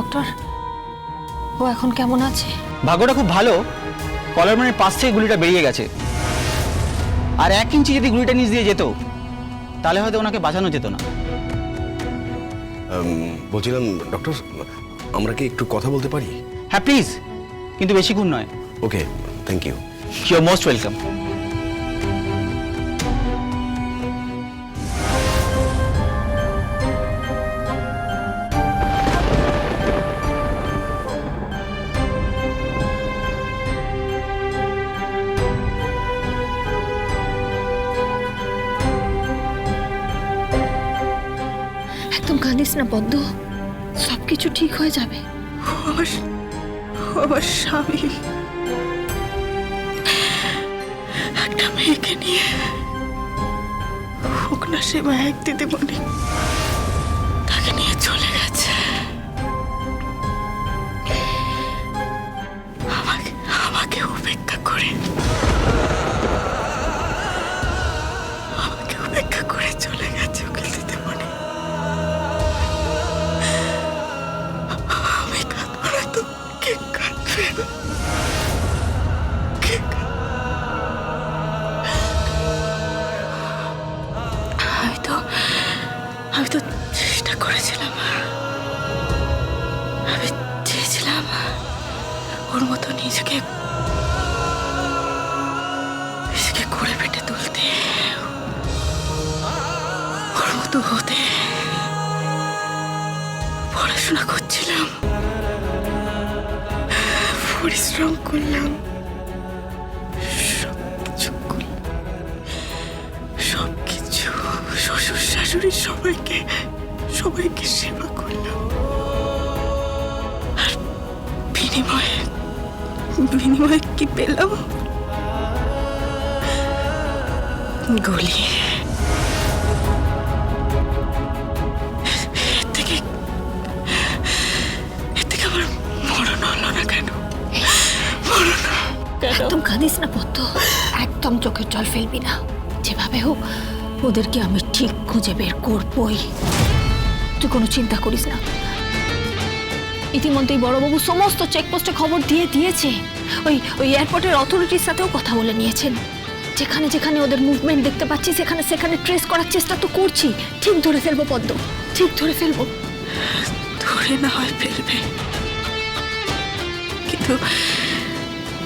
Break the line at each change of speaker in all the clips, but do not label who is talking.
Doctor, ও এখন কেমন আছে?
ভাগ্যটা খুব ভালো, কলারমানের পাশ থেকে গুলিটা বেরিয়ে গেছে। আর 1 ইঞ্চি যদি গুলিটা নিচ দিয়ে যেত তাহলে হয়তো ওনাকে বাঁচানো যেত না।
বলছিলাম ডক্টর, আমরা কি একটু কথা বলতে পারি?
হ্যাঁ প্লিজ, কিন্তু বেশিক্ষণ নয়।
Okay, thank you.
You are most welcome.
একদম কাঁদিস না পদ্ম, সবকিছু ঠিক হয়ে যাবে।
আমার স্বামী একটা মেয়েকে নিয়ে হোক না সে মায়ের দিদিমণি, তাকে নিয়ে চলে গেছে। আমাকে উপেক্ষা করে চলে গেছে উকিল দিদিমণি। আমি কাঁদবো না তো কে কাঁদবে? আমি তো চেষ্টা করেছিলাম, আমি চেয়েছিলাম ওর মতো নিজেকে করে পেটে তুলতে, ওর মতো হতে। পড়াশোনা করছিলাম, পরিশ্রম করলাম, সবকিছু শ্বশুর শাশুড়ি সবাইকে সেবা করলাম। আর বিনিময়ে কি পেলাম? গলি। এর থেকে আমার মরণ হলো না কেন?
একদম কাঁদিস না পদ্ম, একদম চোখের জল ফেলবি না। যেভাবে হোক ওদেরকে আমি ঠিক খুঁজে বের করবই, তুই কোনো চিন্তা করিস না। ইতিমধ্যেই বড়বাবু সমস্ত চেকপোস্টে খবর দিয়েছে। ওই এয়ারপোর্টের অথরিটির সাথেও কথা বলে নিয়েছেন। যেখানে যেখানে ওদের মুভমেন্ট দেখতে পাচ্ছি সেখানে ট্রেস করার চেষ্টা তো করছি। ঠিক ধরে ফেলবো পদ্ম, ঠিক ধরে ফেলবো।
ধরে না হয় ফেলবে, কিন্তু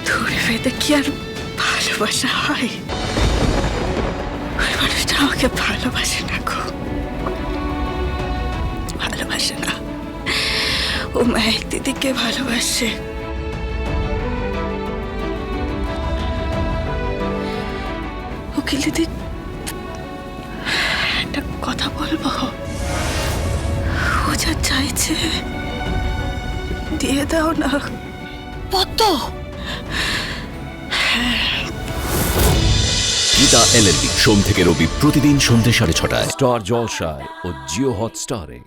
ধরে ফেলতে কি আর ভালোবাসা হয়? ওই মানুষটা আমাকে ভালোবাসে না গো, ভালোবাসে না। ও মায়ের দিদিকে ভালোবাসে। উকিল দিদি, একটা কথা বলবো? ও যা চাইছে দিয়ে দাও না
পদ্ম।
গীতা LLB সোম থেকে রবি প্রতিদিন সন্ধ্যে 6:30টায়
স্টার জলসায় ও জিও হটস্টারে।